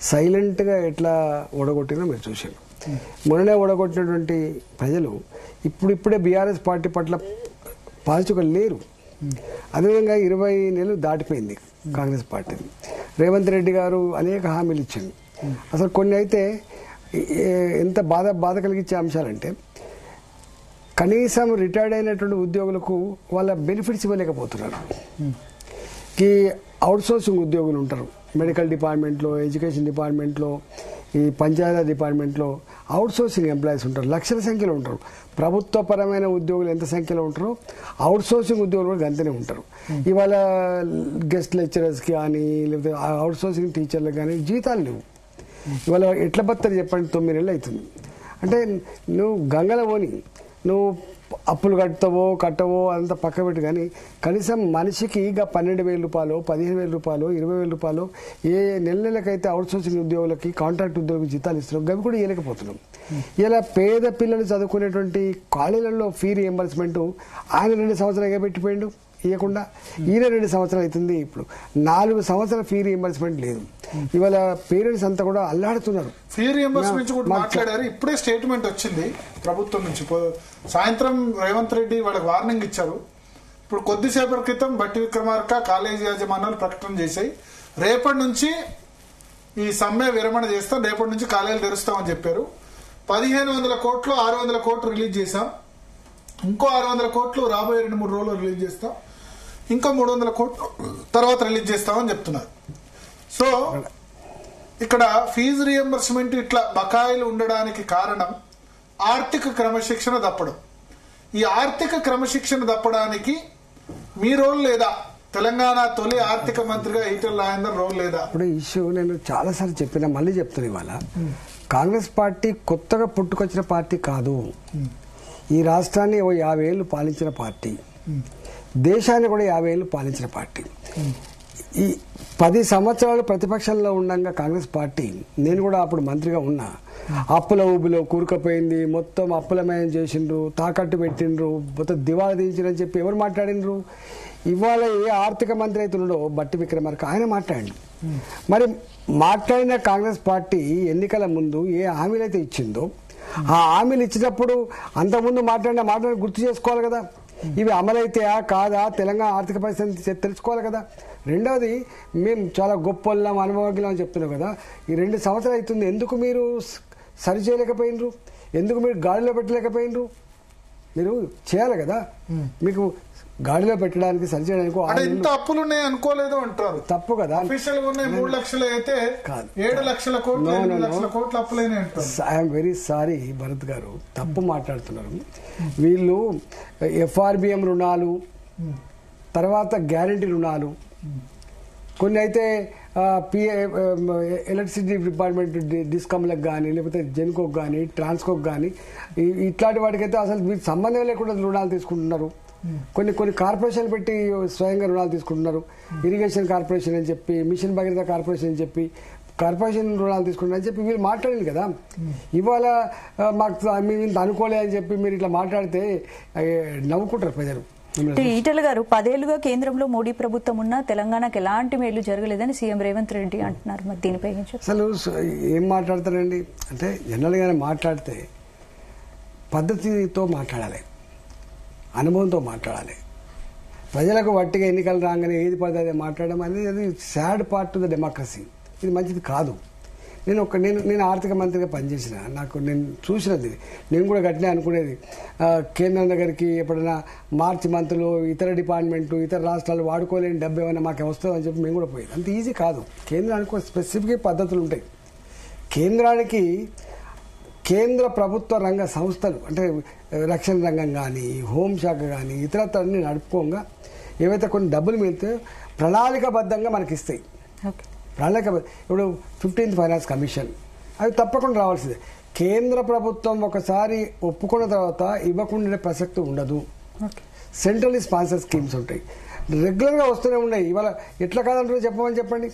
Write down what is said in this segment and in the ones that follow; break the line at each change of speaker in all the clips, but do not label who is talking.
సైలెంట్గా ఎట్లా ఓడగొట్టినా మీరు చూశారు. మొన్ననే ఓడగొట్టినటువంటి ప్రజలు ఇప్పుడిప్పుడే బీఆర్ఎస్ పార్టీ పట్ల పాజిటివ్గా లేరు. అదేవిధంగా 20 నెలలు దాటిపోయింది కాంగ్రెస్ పార్టీ. రేవంత్ రెడ్డి గారు అనేక హామీలు ఇచ్చారు. అసలు కొన్ని అయితే ఎంత బాధ కలిగించే అంశాలంటే కనీసం రిటైర్డ్ అయినటువంటి ఉద్యోగులకు వాళ్ళ బెనిఫిట్స్ ఇవ్వలేకపోతున్నారు. ఈ అవుట్సోర్సింగ్ ఉద్యోగులు ఉంటారు మెడికల్ డిపార్ట్మెంట్లో, ఎడ్యుకేషన్ డిపార్ట్మెంట్లో, ఈ పంచాయతీ డిపార్ట్మెంట్లో అవుట్సోర్సింగ్ ఎంప్లాయీస్ ఉంటారు, లక్షల సంఖ్యలో ఉంటారు. ప్రభుత్వపరమైన ఉద్యోగులు ఎంత సంఖ్యలో ఉంటారో అవుట్సోర్సింగ్ ఉద్యోగులు కూడా అంతనే ఉంటారు. ఇవాళ గెస్ట్ లెక్చరర్స్కి కానీ లేకపోతే అవుట్సోర్సింగ్ టీచర్లకు కానీ జీతాలు లేవు. ఇవాళ ఎట్లా బతారు చెప్పండి? 9 నెలలు అవుతుంది. అంటే నువ్వు గంగల పోని, నువ్వు అప్పులు కట్టవో అంతా పక్క పెట్టి, కానీ కనీసం మనిషికి ఇక 12,000 రూపాయలు, 15,000 రూపాయలు, 20,000 రూపాయలు ఏ నెలకైతే అవుట్సోర్సింగ్ ఉద్యోగులకి, కాంట్రాక్ట్ ఉద్యోగులకు జీతాలు ఇస్తున్నాం, అవి కూడా ఇవ్వలేకపోతున్నాం. ఇలా పేద పిల్లలు చదువుకునేటువంటి కాలేజీలలో ఫీ రియంబర్స్మెంట్ ఆయన 2 సంవత్సరాలుగా పెట్టిపోయిండు ఇవ్వకుండా. ఈయన 2 సంవత్సరాలు అవుతుంది. ఇప్పుడు 4 సంవత్సరాల ఫీ రియంబర్స్మెంట్ లేదు. ఇవాళ పేరెంట్స్ అంతా కూడా అల్లాడుతున్నారు.
ఫీ రియంబర్స్మెంట్ కూడా మాట్లాడారు. ఇప్పుడే స్టేట్మెంట్ వచ్చింది ప్రభుత్వం నుంచి. సాయంత్రం రేవంత్ రెడ్డి వాళ్ళకి వార్నింగ్ ఇచ్చారు. ఇప్పుడు కొద్దిసేపటి క్రితం బట్టి విక్రమార్క కాలేజీ యాజమాన్యాలు ప్రకటన చేశాయి, రేపటి నుంచి ఈ సమ్మె విరమణ చేస్తాం, రేపటి నుంచి కాలేజీలు తెరుస్తామని చెప్పారు. 1,500 కోట్లు 600 కోట్లు రిలీజ్ చేశాం, ఇంకో 600 కోట్లు రాబోయే 2-3 రోజులు రిలీజ్ చేస్తాం, ఇంకో 300 కోట్లు తర్వాత రిలీజ్ చేస్తామని చెప్తున్నారు. సో ఇక్కడ ఫీజు రియంబర్స్మెంట్ ఇట్లా బకాయిలు ఉండడానికి కారణం ఆర్థిక క్రమశిక్షణ తప్పడం. ఈ ఆర్థిక క్రమశిక్షణ తప్పడానికి మీ రోల్ లేదా? తెలంగాణ తొలి ఆర్థిక మంత్రిగా ఈటెల రాజేందర్ రోల్ లేదా?
ఇప్పుడు ఇష్యూ నేను చాలాసార్లు చెప్పినా, మళ్ళీ చెప్తున్నా, ఇవాళ కాంగ్రెస్ పార్టీ కొత్తగా పుట్టుకొచ్చిన పార్టీ కాదు. ఈ రాష్ట్రాన్ని 50 ఏళ్ళు పాలించిన పార్టీ, దేశాన్ని కూడా 50 ఏళ్ళు పాలించిన పార్టీ. ఈ 10 సంవత్సరాలు ప్రతిపక్షంలో ఉండగా కాంగ్రెస్ పార్టీ, నేను కూడా అప్పుడు మంత్రిగా ఉన్నా, అప్పుల ఊబిలో కూరుకుపోయింది. మొత్తం అప్పులమయం చేసిండ్రు, తాకట్టు పెట్టిండ్రు, మొత్తం దివాళా తీయించిరని చెప్పి ఎవరు మాట్లాడినరు? ఇవాళ ఏ ఆర్థిక మంత్రి అవుతున్నాడో బట్టి విక్రమార్క, ఆయన మాట్లాడిండు. మరి మాట్లాడిన కాంగ్రెస్ పార్టీ ఎన్నికల ముందు ఏ హామీలు అయితే ఇచ్చిందో ఆ హామీలు ఇచ్చినప్పుడు అంతకుముందు మాట్లాడిన మాటలు గుర్తు చేసుకోవాలి కదా. ఇవి అమలైతాయా కాదా, తెలంగాణ ఆర్థిక పరిస్థితి తెలుసుకోవాలి కదా. రెండవది, మేము చాలా గొప్పలం, అనుభవజ్ఞులం అని చెప్తున్నాం కదా. ఈ 2 సంవత్సరాలు అవుతుంది, ఎందుకు మీరు సరి చేయలేకపోయినరు? ఎందుకు మీరు గాడిలో పెట్టలేకపోయినరు? మీరు చేయాలి కదా. మీకు గాడిలో పెట్టడానికి, సరి చేయడానికి
ఇంత అప్పులు ఉన్నాయి అనుకోలేదు అంటారు.
తప్పు కదా.
అఫీషియల్ గా ఉన్నాయి 3 లక్షలు అయితే 7 లక్షల కోట్లు, 8 లక్షల కోట్లు అప్పులైనా అంటారు.
ఐఎమ్ వెరీ సారీ భరత్ గారు, తప్పు మాట్లాడుతున్నారు. వీళ్ళు FRBM రుణాలు, తర్వాత గ్యారంటీ రుణాలు, కొన్ని అయితే ఎలక్ట్రిసిటీ డిపార్ట్మెంట్ డిస్కమ్లకు కానీ, లేకపోతే జెన్కోకి కానీ, ట్రాన్స్కోకి కానీ, ఇట్లాంటి వాటికైతే అసలు మీకు సంబంధం లేకుండా రుణాలు తీసుకుంటున్నారు. కొన్ని కార్పొరేషన్లు పెట్టి స్వయంగా రుణాలు తీసుకుంటున్నారు. ఇరిగేషన్ కార్పొరేషన్ అని చెప్పి, మిషన్ భగీరథ కార్పొరేషన్ అని చెప్పి కార్పొరేషన్ రుణాలు తీసుకుంటారని చెప్పి వీళ్ళు మాట్లాడింది కదా. ఇవాళ మాకు మేము ఇంత అనుకోలే అని చెప్పి మీరు ఇట్లా మాట్లాడితే నవ్వుకుంటారు ప్రజలు.
ఈటెల గారు, 10 ఏళ్లుగా కేంద్రంలో మోడీ ప్రభుత్వం ఉన్నా తెలంగాణకు ఎలాంటి మేలు జరగలేదని సీఎం రేవంత్ రెడ్డి అంటున్నారు. మరి దీనిపై
అసలు ఏం మాట్లాడతారండి అంటే, జనరల్గానే మాట్లాడితే పద్ధతితో మాట్లాడాలి, అనుభవంతో మాట్లాడాలి. ప్రజలకు వట్టిగా ఎన్నికలు రాగానే ఏది పడితే అదే మాట్లాడడం అనేది sad part of the democracy. ఇది మంచిది కాదు. నేను ఆర్థిక మంత్రిగా పనిచేసిన, నేను చూసినది, నేను కూడా గట్టినే అనుకునేది. కేంద్రం దగ్గరికి ఎప్పుడైనా మార్చి మంత్రులు, ఇతర డిపార్ట్మెంట్లు, ఇతర రాష్ట్రాలు వాడుకోలేని డబ్బు ఏమైనా మాకు వస్తుందని చెప్పి మేము కూడా పోయేది. అంత ఈజీ కాదు. కేంద్రానికి స్పెసిఫిక్ పద్ధతులు ఉంటాయి. కేంద్రానికి కేంద్ర ప్రభుత్వ రంగ సంస్థలు అంటే రక్షణ రంగం కానీ, హోంశాఖ కానీ, ఇతరత్రన్ని నడుపుకోగా ఏవైతే కొన్ని డబ్బులు మిగిలితే ప్రణాళికాబద్ధంగా మనకి ఇస్తాయి. ఇప్పుడు 15th ఫైనాన్స్ కమిషన్, అవి తప్పకుండా రావాల్సిందే. కేంద్ర ప్రభుత్వం ఒకసారి ఒప్పుకున్న తర్వాత ఇవ్వకుండా ప్రసక్తి ఉండదు. సెంట్రల్ స్పాన్సర్ స్కీమ్స్ ఉంటాయి, రెగ్యులర్గా వస్తూనే ఉన్నాయి. ఇవాళ ఎట్లా కాదంటారో చెప్పండి.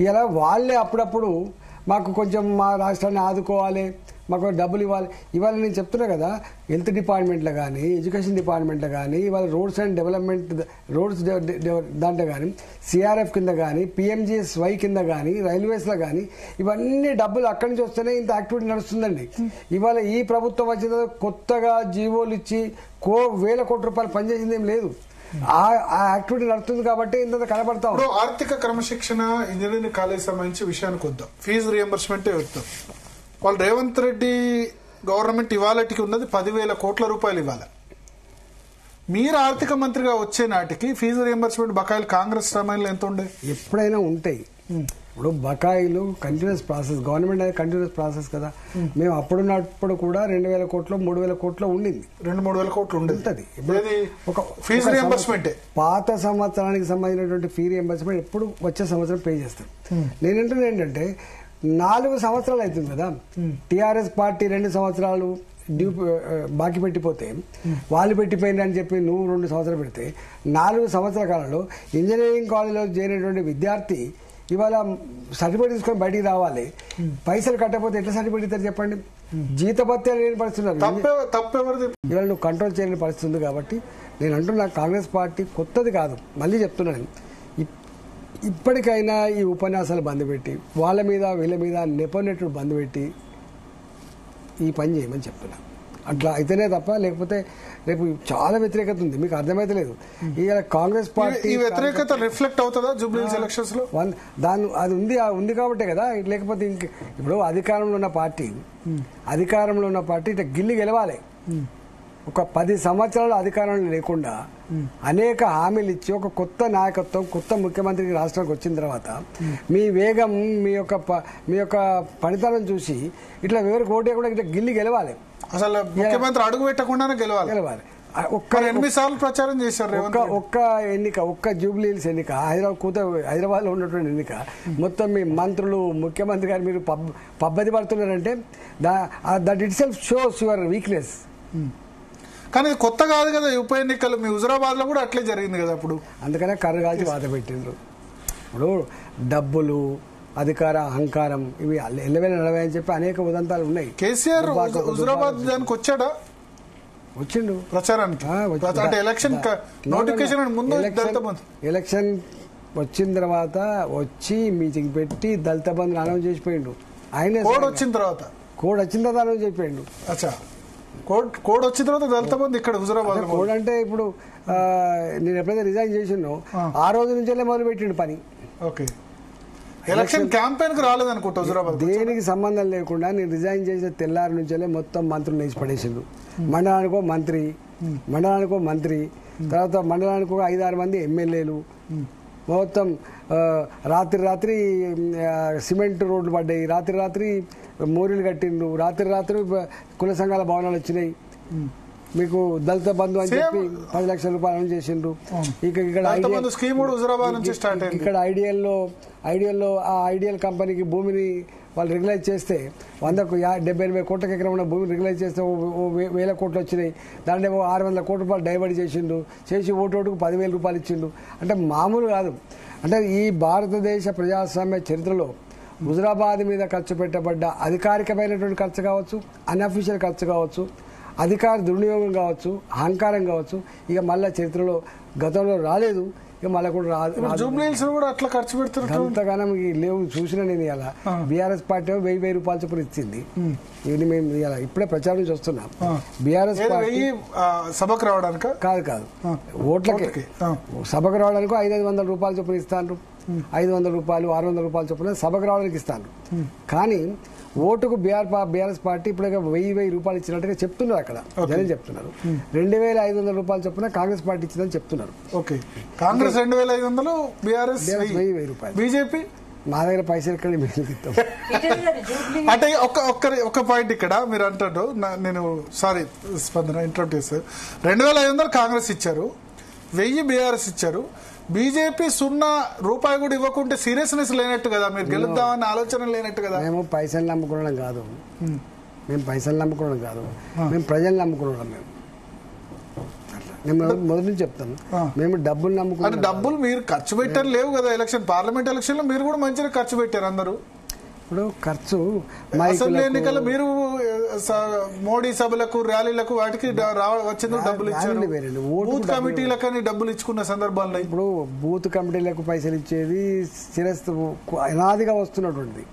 ఇలా వాళ్ళే అప్పుడప్పుడు మాకు కొంచెం మా రాష్ట్రాన్ని ఆదుకోవాలి, మాకు డబ్బులు ఇవాళ నేను చెప్తున్నా కదా, హెల్త్ డిపార్ట్మెంట్లో కానీ, ఎడ్యుకేషన్ డిపార్ట్మెంట్లో కానీ, ఇవాళ రోడ్స్ అండ్ డెవలప్మెంట్ రోడ్స్ దాంట్లో కానీ, సిఆర్ఎఫ్ కింద కానీ, పిఎంజిఎస్వై కింద కానీ, రైల్వేస్లో కానీ ఇవన్నీ డబ్బులు అక్కడి నుంచి వస్తేనే ఇంత యాక్టివిటీ నడుస్తుందండి. ఇవాళ ఈ ప్రభుత్వం వచ్చిన కొత్తగా జీవోలు ఇచ్చి వేల కోట్ల రూపాయలు పనిచేసింది ఏం లేదు. ఆ యాక్టివిటీ నడుస్తుంది కాబట్టి ఇంత కనబడతాం.
ఇప్పుడు ఆర్థిక క్రమశిక్షణ ఇంజనీరింగ్ కాలేజ్ సంబంధించి విషయానికి వద్దాం. ఫీజు రియంబర్స్మెంట్ చెప్తాం. వాళ్ళు రేవంత్ రెడ్డి గవర్నమెంట్ ఇవాళకి ఉన్నది 10,000 కోట్ల రూపాయలు. ఇవాళ మీరు ఆర్థిక మంత్రిగా వచ్చే నాటికి ఫీజు రియంబర్స్మెంట్ బకాయిలు కాంగ్రెస్ సమయంలో ఎంత ఉండే?
ఎప్పుడైనా ఉంటాయి. ఇప్పుడు బకాయిలు కంటిన్యూస్ ప్రాసెస్, గవర్నమెంట్ అనేది కంటిన్యూస్ ప్రాసెస్ కదా. మేము అప్పుడున్నప్పుడు కూడా 2,000 కోట్లు 3,000 కోట్లు ఉండింది,
2,000-3,000 కోట్లు ఉండేది.
ఒక
ఫీజు రియంబర్స్మెంట్
పాత సంవత్సరానికి సంబంధించినటువంటి ఫీ రియంబర్స్మెంట్ ఎప్పుడు వచ్చే సంవత్సరం పే చేస్తాం. నేనంటున్నా ఏంటంటే 4 సంవత్సరాలు అవుతుంది కదా, టీఆర్ఎస్ పార్టీ 2 సంవత్సరాలు డ్యూ బాకీ పెట్టిపోతే వాళ్ళు పెట్టిపోయింది అని చెప్పి నువ్వు 2 సంవత్సరాలు పెడితే 4 సంవత్సరాల కాలంలో ఇంజనీరింగ్ కాలేజ్లో చేరినటువంటి విద్యార్థి ఇవాళ సర్టిఫికేట్ తీసుకొని బయటికి రావాలి. పైసలు కట్టకపోతే ఎట్లా సర్టిఫికేట్ ఇస్తారు చెప్పండి? జీతభత్యాలు లేని పరిస్థితున్నారు. ఇవాళ నువ్వు కంట్రోల్ చేయలేని పరిస్థితి ఉంది. కాబట్టి నేను అంటున్నా, కాంగ్రెస్ పార్టీ కొత్తది కాదు, మళ్ళీ చెప్తున్నాను, ఇప్పటికైనా ఈ ఉపన్యాసాలు బంద్ పెట్టి వాళ్ళ మీద వీళ్ళ మీద నెపనెట్టుడు బంద్ పెట్టి ఈ పని చేయమని చెప్తున్నా. అట్లా అయితేనే తప్ప, లేకపోతే రేపు చాలా వ్యతిరేకత ఉంది, మీకు అర్థమైతే లేదు. ఇక కాంగ్రెస్ పార్టీ
వ్యతిరేకత రిఫ్లెక్ట్ అవుతుందా జూబ్లీహిల్స్ ఎలక్షన్స్ లో?
అది ఉంది కాబట్టే కదా. లేకపోతే ఇప్పుడు అధికారంలో ఉన్న పార్టీ ఇట్లా గిల్లి గెలవాలి. ఒక 10 సంవత్సరాలు అధికారంలో లేకుండా అనేక హామీలు ఇచ్చి ఒక కొత్త నాయకత్వం, కొత్త ముఖ్యమంత్రికి రాష్ట్రానికి వచ్చిన తర్వాత మీ వేగం, మీ యొక్క పనితనం చూసి ఇట్లా ఎవరికి ఓటే కూడా ఇట్లా గిల్లి గెలవాలి.
అసలు ముఖ్యమంత్రి అడుగు పెట్టకుండానే గెలవాలి. 8 సార్లు ప్రచారం చేశారు.
ఒక్క జూబ్లీహిల్స్ ఎన్నిక, హైదరాబాద్ లో ఉన్నటువంటి ఎన్నిక, మొత్తం మీ మంత్రులు, ముఖ్యమంత్రి గారు మీరు పబ్బది పడుతున్నారంటే that itself shows your weakness.
కానీ కొత్త కాదు కదా ఉప ఎన్నికలు, మీ హుజురాబాద్ లో కూడా అట్లే జరిగింది కదా అప్పుడు.
అందుకనే కర్రగాల్చి వాత పెట్టిండ్రు. ఇప్పుడు డబ్బులు, అధికార, అహంకారం ఇవి ఎల్లవేళ అని చెప్పి అనేక ఉదంతాలు ఉన్నాయి.
కేసీఆర్ హుజురాబాద్ దానికి వచ్చాడా?
వచ్చిండు
ప్రచారానికి. ఎలక్షన్ నోటిఫికేషన్ ముందు
ఎలక్షన్ వచ్చిన తర్వాత వచ్చి మీటింగ్ పెట్టి దళిత బంధు అనౌన్స్ చేసిపోయిండు. ఆయన
కోడ్ వచ్చిన తర్వాత
అనౌన్స్ చేసిపోయిండు.
అచ్చా, కోడ్ వచ్చిన తర్వాత దళిత బంధు ఇక్కడ హుజురాబాద్.
కోడ్ అంటే ఇప్పుడు నేను ఎప్పుడైతే రిజైన్ చేసినో ఆ రోజు నుంచే మొదలు పెట్టిండు పని.
ఓకే, ఎలక్షన్ క్యాంపెయిన్ కి రాలేదనుకుంటా హుజురాబాద్.
దేనికి సంబంధం లేకుండా నేను రిజైన్ చేసిన తెల్లారి నుంచే మొత్తం మంత్రులు వేసి పడేసిండు. మండలానికో మంత్రి, తర్వాత మండలానికి 5-6 మంది ఎమ్మెల్యేలు, మొత్తం రాత్రి సిమెంట్ రోడ్లు పడ్డాయి, రాత్రి మోరీలు కట్టిండ్రు, రాత్రి కుల సంఘాల భవనాలు వచ్చినాయి. మీకు దళిత బంధు అని చెప్పి 10 లక్షల రూపాయలు అనౌన్స్ చేసిండ్రు. ఇక్కడ ఐడియల్లో ఆ ఐడియల్ కంపెనీకి భూమిని వాళ్ళు రెగ్యులైజ్ చేస్తే 100-80 కోట్ల ఎకరం ఉన్న భూమిని రెగ్యులైజ్ చేస్తే 1,000 కోట్లు వచ్చినాయి. దాంట్లో 600 కోట్ల రూపాయలు డైవర్ట్ చేసి ఓటుకు 10,000 రూపాయలు ఇచ్చిండు. అంటే మామూలు కాదు. అంటే ఈ భారతదేశ ప్రజాస్వామ్య చరిత్రలో హుజురాబాద్ మీద ఖర్చు పెట్టబడ్డ అధికారికమైనటువంటి ఖర్చు కావచ్చు, అన్అఫీషియల్ ఖర్చు కావచ్చు, అధికార దుర్వినియోగం కావచ్చు, అహంకారం కావచ్చు, ఇక మళ్ళా చరిత్రలో గతంలో రాలేదు, ఇక మళ్ళీ కూడా
జూబ్లీహిల్స్ కూడా అట్లా ఖర్చు పెడుతున్నారు.
అంతగానం లేవు. చూసినా నేను ఇలా బీఆర్ఎస్ పార్టీ 1,000 రూపాయలు చొప్పున ఇచ్చింది. ఇది మేము ఇలా ఇప్పుడే ప్రచారం చేస్తున్నాం. బీఆర్ఎస్ పార్టీ
సభకు రావడానికి
కాదు, ఓట్లకి సభకు రావడానికి 500 రూపాయలు చొప్పున ఇస్తాను. 500 రూపాయలు 600 రూపాయలు చొప్పున సభకు రావడానికి ఇస్తాను. కానీ ఓటుకు బీఆర్ఎస్ పార్టీ ఇప్పుడు 1,000 రూపాయలు ఇచ్చినట్టుగా చెప్తున్నారు. అక్కడ జనం చెప్తున్నారు 2,500 రూపాయలు చొప్పున కాంగ్రెస్ పార్టీ ఇచ్చిందని చెప్తున్నారు.
ఓకే, కాంగ్రెస్ 2,500, బీఆర్ఎస్ 1,000 రూపాయలు, బీజేపీ
మా దగ్గర పైసలు ఎక్కడ మిగిలిస్తాం.
అంటే ఒక పాయింట్ ఇక్కడ మీరు అంటారు, నేను సారీ స్పందన ఇంటరప్ట్ చేస్తారు. 2,500 కాంగ్రెస్ ఇచ్చారు, 1,000 బీఆర్ఎస్ ఇచ్చారు. బీజేపీ 0 రూపాయి కూడా ఇవ్వకుంటే సీరియస్నెస్ లేనట్టు కదా, మీరు గెలుద్దామని ఆలోచన లేనట్టు కదా.
మేము పైసలు నమ్ముకోవడం కాదు, మేము ప్రజలు నమ్ముకోవడం. నేను మొదటి నుంచి చెప్తాను, మేము డబ్బులు నమ్ముకున్నాం.
డబ్బులు మీరు ఖర్చు పెట్టారు లేవు కదా. పార్లమెంట్ ఎలక్షన్ లో మీరు కూడా మంచిగా ఖర్చు పెట్టారు అందరూ.
ఇప్పుడు ఖర్చు
అసెంబ్లీ ఎన్నికల్లో మీరు మోడీ సభలకు ర్యాలీలకు వాటికి వచ్చిన డబ్బులు ఇచ్చారు, బూత్ కమిటీలకని డబ్బులు ఇచ్చుకున్న సందర్భాల్లో
ఇప్పుడు బూత్ కమిటీలకు పైసలు ఇచ్చేది చిరస్థ అనాదిగా వస్తున్నటువంటిది.